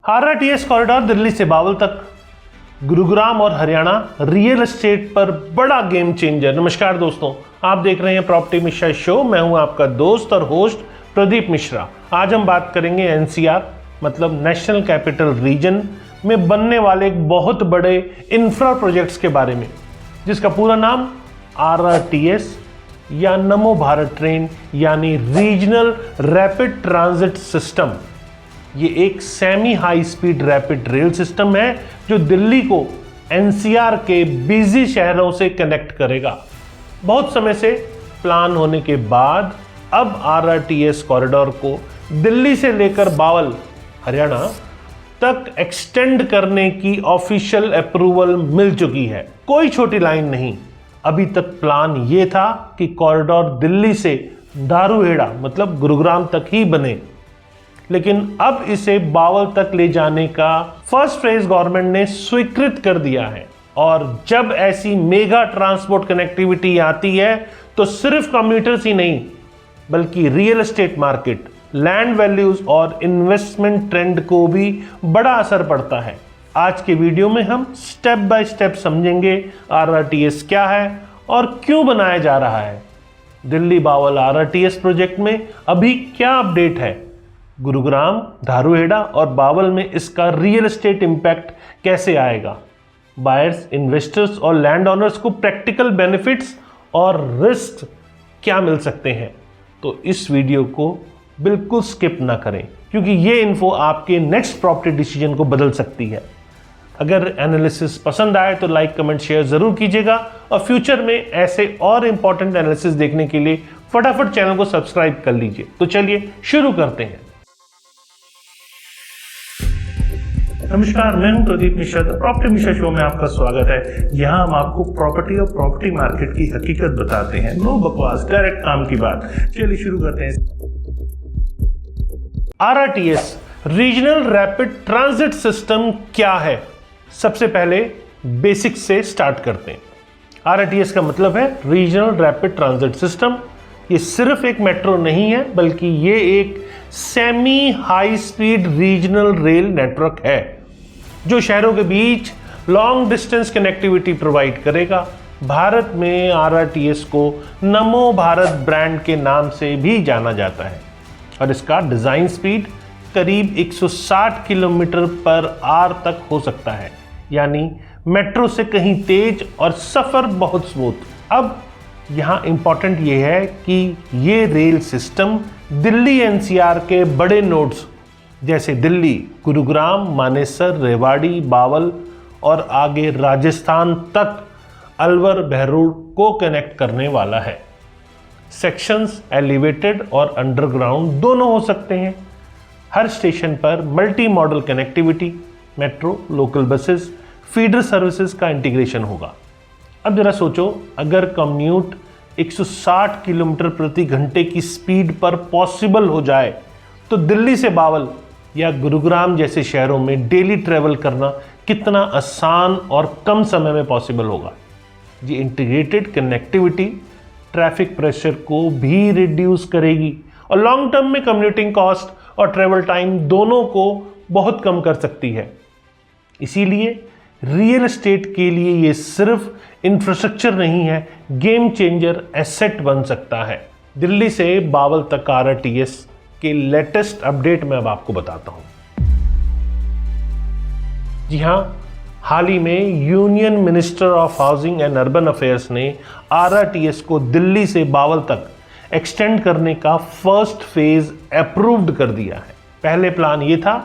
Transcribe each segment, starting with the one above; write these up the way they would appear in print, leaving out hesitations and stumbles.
RRTS corridor Delhi से बावल तक, गुरुग्राम और हरियाणा रियल एस्टेट पर बड़ा गेम चेंजर। नमस्कार दोस्तों, आप देख रहे हैं प्रॉपर्टी मिश्रा शो। मैं हूं आपका दोस्त और होस्ट प्रदीप मिश्रा। आज हम बात करेंगे एनसीआर मतलब नेशनल कैपिटल रीजन में बनने वाले एक बहुत बड़े इंफ्रा प्रोजेक्ट्स के बारे में, जिसका पूरा नाम आरआरटीएस या नमो भारत ट्रेन यानी रीजनल रैपिड ट्रांजिट सिस्टम। ये एक semi high speed rapid rail system है जो दिल्ली को एनसीआर के बिजी शहरों से कनेक्ट करेगा। बहुत समय से प्लान होने के बाद अब आरआरटीएस कॉरिडोर को दिल्ली से लेकर बावल हरियाणा तक एक्सटेंड करने की ऑफिशियल अप्रूवल मिल चुकी है। कोई छोटी लाइन नहीं। अभी तक प्लान ये था कि कॉरिडोर दिल्ली से दारूहेड़ा मतलब गुरुग्राम तक ही बने, लेकिन अब इसे बावल तक ले जाने का फर्स्ट फेज गवर्नमेंट ने स्वीकृत कर दिया है। और जब ऐसी मेगा ट्रांसपोर्ट कनेक्टिविटी आती है तो सिर्फ कम्यूटर्स ही नहीं बल्कि real estate market, land values और इन्वेस्टमेंट ट्रेंड को भी बड़ा असर पड़ता है। आज के वीडियो में हम स्टेप बाय स्टेप समझेंगे आरआरटीएस क्या है और क्यों बनाया जा रहा है। दिल्ली बावल आरआरटीएस प्रोजेक्ट में अभी क्या अपडेट है, गुरुग्राम, दारूहेड़ा और बावल में इसका रियल एस्टेट इंपैक्ट कैसे आएगा, बायर्स, इन्वेस्टर्स और लैंड ओनर्स को प्रैक्टिकल बेनिफिट्स और रिस्क क्या मिल सकते हैं। तो इस वीडियो को बिल्कुल स्किप ना करें क्योंकि ये इन्फो आपके नेक्स्ट प्रॉपर्टी डिसीजन को बदल सकती है। अगर एनालिसिस पसंद आए तो लाइक, कमेंट, शेयर जरूर कीजिएगा और फ्यूचर में ऐसे और इंपॉर्टेंट एनालिसिस देखने के लिए फटाफट चैनल को सब्सक्राइब कर लीजिए। तो चलिए शुरू करते हैं। नमस्कार, मैं हूं प्रदीप मिश्रा। प्रॉपर्टी मिश्रा शो में आपका स्वागत है। यहां हम आपको प्रॉपर्टी और प्रॉपर्टी मार्केट की हकीकत बताते हैं। नो बकवास, डायरेक्ट काम की बात। चलिए शुरू करते हैं। RRTS regional rapid transit system क्या है, सबसे पहले बेसिक्स से स्टार्ट करते हैं। आरआरटीएस का मतलब है रीजनल रैपिड ट्रांजिट सिस्टम। ये सिर्फ एक मेट्रो नहीं है बल्कि ये एक semi high speed regional rail network है जो शहरों के बीच लॉन्ग डिस्टेंस कनेक्टिविटी प्रोवाइड करेगा। भारत में आरआरटीएस को नमो भारत ब्रांड के नाम से भी जाना जाता है और इसका डिजाइन स्पीड करीब 160 किलोमीटर पर आवर तक हो सकता है, यानी मेट्रो से कहीं तेज और सफर बहुत स्मूथ। अब यहाँ इंपॉर्टेंट ये है कि ये रेल सिस्टम दिल्ली एनसीआर के बड़े नोड्स जैसे दिल्ली, गुरुग्राम, मानेसर, रेवाड़ी, बावल और आगे राजस्थान तक अलवर, बहरोड को कनेक्ट करने वाला है। सेक्शंस एलिवेटेड और अंडरग्राउंड दोनों हो सकते हैं। हर स्टेशन पर multi modal connectivity, metro, local buses, feeder services का इंटीग्रेशन होगा। अब जरा सोचो, अगर कम्यूट 160 किलोमीटर प्रति घंटे की स्पीड पर पॉसिबल हो जाए तो दिल्ली से बावल या गुरुग्राम जैसे शहरों में डेली ट्रैवल करना कितना आसान और कम समय में पॉसिबल होगा। ये इंटीग्रेटेड कनेक्टिविटी ट्रैफिक प्रेशर को भी रिड्यूस करेगी और लॉन्ग टर्म में कम्यूटिंग कॉस्ट और ट्रैवल टाइम दोनों को बहुत कम कर सकती है। इसीलिए रियल एस्टेट के लिए ये सिर्फ इंफ्रास्ट्रक्चर नहीं है, गेम चेंजर एसेट बन सकता है। दिल्ली से बावल तक आरआरटीएस के लेटेस्ट अपडेट में अब आपको बताता हूं। जी हां, हाल ही में union minister of housing and urban affairs ने आरआरटीएस को दिल्ली से बावल तक एक्सटेंड करने का फर्स्ट फेज अप्रूव्ड कर दिया है। पहले प्लान ये था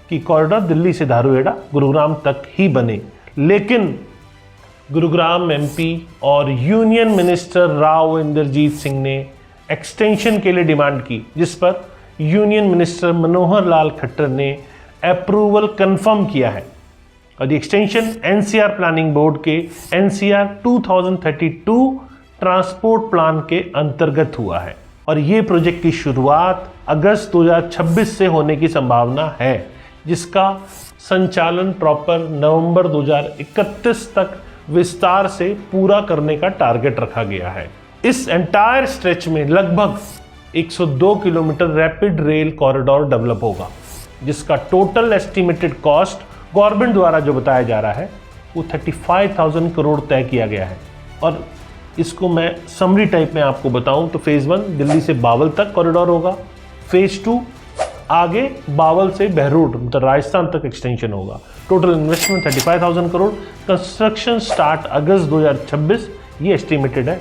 कि कॉरिडोर दिल्ली से दारूहेड़ा, गुरुग्राम तक ही बने, लेकिन गुरुग्राम एमपी और यूनियन मिनिस्टर राव इंद्रजीत सिंह ने एक्सटेंशन के लिए डिमांड की, जिस पर यूनियन मिनिस्टर मनोहर लाल खट्टर ने अप्रूवल कंफर्म किया है और ये एक्सटेंशन एनसीआर प्लानिंग बोर्ड के एनसीआर 2032 ट्रांसपोर्ट प्लान के अंतर्गत हुआ है और ये प्रोजेक्ट की शुरुआत अगस्त 2026 से होने की संभावना है, जिसका संचालन प्रॉपर नवंबर 2031 तक विस्तार से पूरा करने का टारगेट रखा गया है। इस एंटायर स्ट्रेच में लगभग 102 kilometre rapid rail corridor develop होगा। जिसका टोटल एस्टिमेटेड कॉस्ट गवर्नमेंट द्वारा जो बताया जा रहा है वो 35,000 करोड़ तय किया गया है। और इसको मैं समरी टाइप में आपको बताऊं तो फेज़ 1 दिल्ली से बावल तक कॉरिडोर होगा, फेज़ 2 आगे बावल से बहरोड मतलब राजस्थान तक एक्सटेंशन होगा। Total investment 35,000 crore. Construction start अगस्त 2026 ये एस्टिमेटेड है।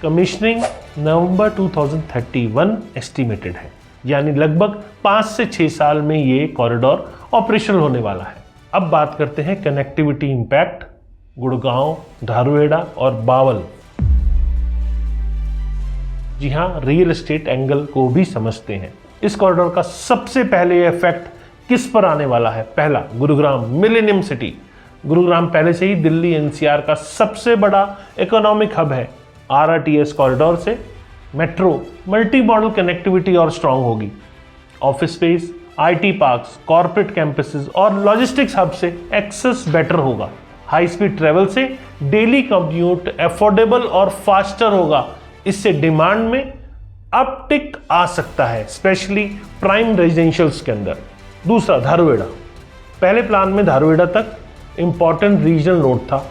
कमिश्निंग नवंबर 2031 एस्टिमेटेड है, यानी लगभग 5 से 6 साल में ये कॉरिडोर ऑपरेशनल होने वाला है। अब बात करते हैं कनेक्टिविटी इंपैक्ट गुड़गांव, धारुहेड़ा और बावल। जी हाँ, रियल एस्टेट एंगल को भी समझते हैं। इस कॉरिडोर का सबसे पहले इफेक्ट किस पर आने वाला है? पहला, गुरुग्राम मिलेनियम सिटी। गुरुग्राम पहले से ही दिल्ली एनसीआर का सबसे बड़ा इकोनॉमिक हब है। आरआरटीएस कॉरिडोर से मेट्रो मल्टी मॉडल कनेक्टिविटी और स्ट्रांग होगी। Office space, IT parks, corporate campuses और लॉजिस्टिक्स हब से एक्सेस बेटर होगा। हाई स्पीड ट्रेवल से डेली कम्यूट अफोर्डेबल और फास्टर होगा। इससे डिमांड में अपटिक आ सकता है, स्पेशली प्राइम रेजिडेंशियल्स के अंदर। दूसरा, धारुहेड़ा। पहले प्लान में धारुहेड़ा तक इंपॉर्टेंट रीजनल नोड था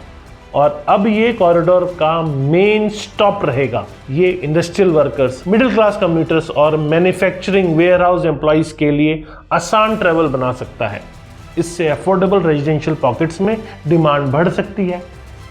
और अब ये कॉरिडोर का मेन स्टॉप रहेगा। ये industrial workers, middle class commuters और मैन्युफैक्चरिंग वेयरहाउस एम्प्लॉइज के लिए आसान ट्रेवल बना सकता है। इससे अफोर्डेबल रेजिडेंशियल पॉकेट्स में डिमांड बढ़ सकती है।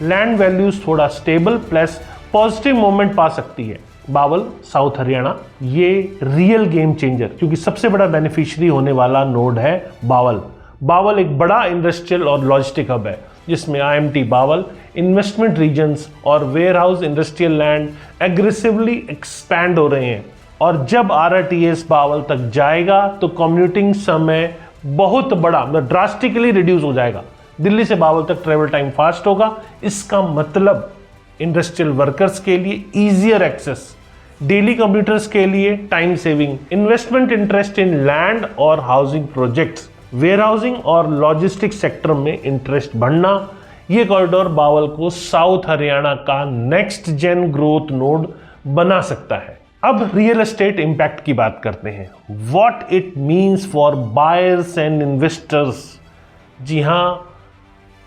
लैंड वैल्यूज थोड़ा स्टेबल प्लस पॉजिटिव मूवमेंट पा सकती है। बावल, साउथ हरियाणा, ये रियल गेम चेंजर, क्योंकि सबसे बड़ा बेनिफिशियरी होने वाला नोड है बावल। बावल एक बड़ा इंडस्ट्रियल और लॉजिस्टिक हब है जिसमें आईएमटी बावल, इन्वेस्टमेंट रीजन्स और warehouse industrial land aggressively expand हो रहे हैं। और जब आरआरटीएस बावल तक जाएगा तो कम्यूटिंग समय बहुत बड़ा मतलब ड्रास्टिकली रिड्यूस हो जाएगा। दिल्ली से बावल तक ट्रेवल टाइम फास्ट होगा। इसका मतलब इंडस्ट्रियल वर्कर्स के लिए ईजियर एक्सेस, डेली कम्यूटर्स के लिए time saving, investment interest in land और हाउसिंग प्रोजेक्ट्स, वेयरहाउसिंग और लॉजिस्टिक्स सेक्टर में इंटरेस्ट बढ़ना। ये कॉरिडोर बावल को साउथ हरियाणा का नेक्स्ट जेन ग्रोथ नोड बना सकता है। अब रियल एस्टेट इंपैक्ट की बात करते हैं। What it means for buyers and investors. जी हाँ,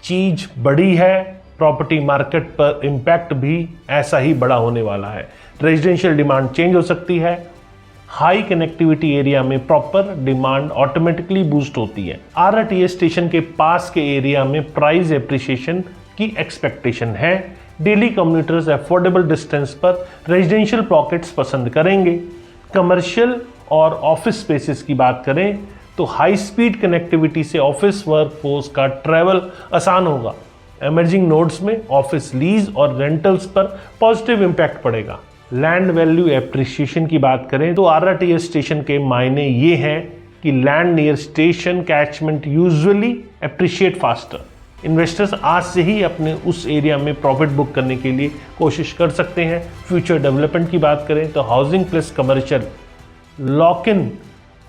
चीज बड़ी है, प्रॉपर्टी मार्केट पर इंपैक्ट भी ऐसा ही बड़ा होने वाला है। रेजिडेंशियल डिमांड चेंज हो सकती है। हाई कनेक्टिविटी एरिया में प्रॉपर डिमांड ऑटोमेटिकली बूस्ट होती है। आरआरटीएस स्टेशन के पास के एरिया में प्राइस एप्रिसिएशन की एक्सपेक्टेशन है। डेली कम्यूटर्स अफोर्डेबल डिस्टेंस पर रेजिडेंशियल पॉकेट्स पसंद करेंगे। कमर्शियल और ऑफिस स्पेसेस की बात करें तो हाई स्पीड कनेक्टिविटी से ऑफिस वर्कफोर्स का ट्रैवल आसान होगा। एमर्जिंग नोड्स में ऑफिस लीज और रेंटल्स पर पॉजिटिव इंपैक्ट पड़ेगा। लैंड वैल्यू एप्रिसिएशन की बात करें तो आरआरटीएस स्टेशन के मायने ये हैं कि land near station catchment usually appreciate faster. Investors आज से ही अपने उस एरिया में प्रॉफिट बुक करने के लिए कोशिश कर सकते हैं। फ्यूचर डेवलपमेंट की बात करें तो housing plus commercial lock in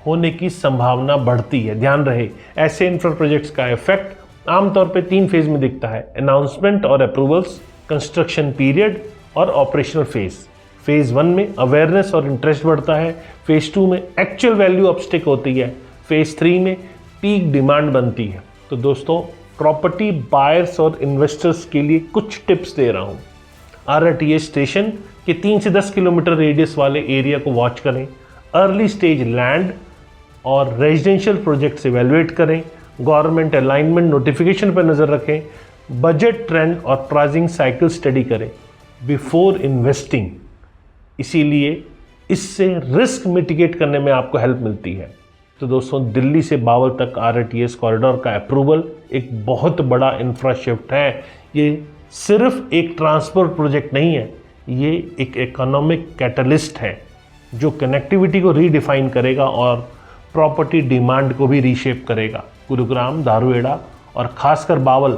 होने की संभावना बढ़ती है। ध्यान रहे, ऐसे इंफ्रा प्रोजेक्ट्स का इफेक्ट आमतौर पे 3 फेज में दिखता है: अनाउंसमेंट और अप्रूवल्स, कंस्ट्रक्शन पीरियड और ऑपरेशनल फेज। फेज 1 में अवेयरनेस और इंटरेस्ट बढ़ता है। फेज 2 में एक्चुअल वैल्यू अपस्टिक होती है। फेज 3 में पीक डिमांड बनती है। तो दोस्तों, प्रॉपर्टी बायर्स और इन्वेस्टर्स के लिए कुछ टिप्स दे रहा हूँ। आरआरटीएस स्टेशन के 3 से 10 किलोमीटर रेडियस वाले एरिया को वॉच करें। अर्ली स्टेज लैंड और रेजिडेंशियल प्रोजेक्ट्स इवेलुएट करें। गवर्नमेंट अलाइनमेंट नोटिफिकेशन पर नज़र रखें। बजट ट्रेंड और प्राइसिंग साइकिल स्टडी करें बिफोर इन्वेस्टिंग। इसीलिए इससे रिस्क मिटिगेट करने में आपको हेल्प मिलती है। तो दोस्तों, दिल्ली से बावल तक आरआरटीएस कॉरिडोर का अप्रूवल एक बहुत बड़ा इंफ्रा शिफ्ट है। ये सिर्फ एक ट्रांसपोर्ट प्रोजेक्ट नहीं है, ये एक इकोनॉमिक कैटलिस्ट है जो कनेक्टिविटी को रीडिफाइन करेगा और प्रॉपर्टी डिमांड को भी रीशेप करेगा। गुरुग्राम, धारुहेड़ा और खासकर बावल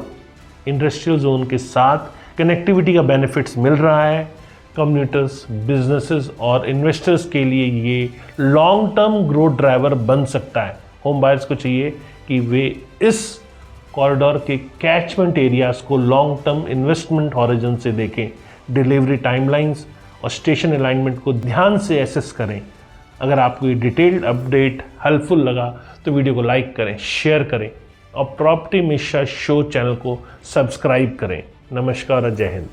इंडस्ट्रियल जोन के साथ कनेक्टिविटी का बेनिफिट्स मिल रहा है। कम्यूटर्स, बिजनेसेस और इन्वेस्टर्स के लिए ये लॉन्ग टर्म ग्रोथ ड्राइवर बन सकता है। होम बायर्स को चाहिए कि वे इस कॉरिडोर के कैचमेंट एरियाज को लॉन्ग टर्म इन्वेस्टमेंट हॉरिजन से देखें। डिलीवरी टाइमलाइंस और स्टेशन अलाइनमेंट को ध्यान से एसेस करें। अगर आपको ये डिटेल्ड अपडेट हेल्पफुल लगा तो वीडियो को लाइक करें, शेयर करें और प्रॉपर्टी मिश्रा शो चैनल को सब्सक्राइब करें। नमस्कार और जय हिंद।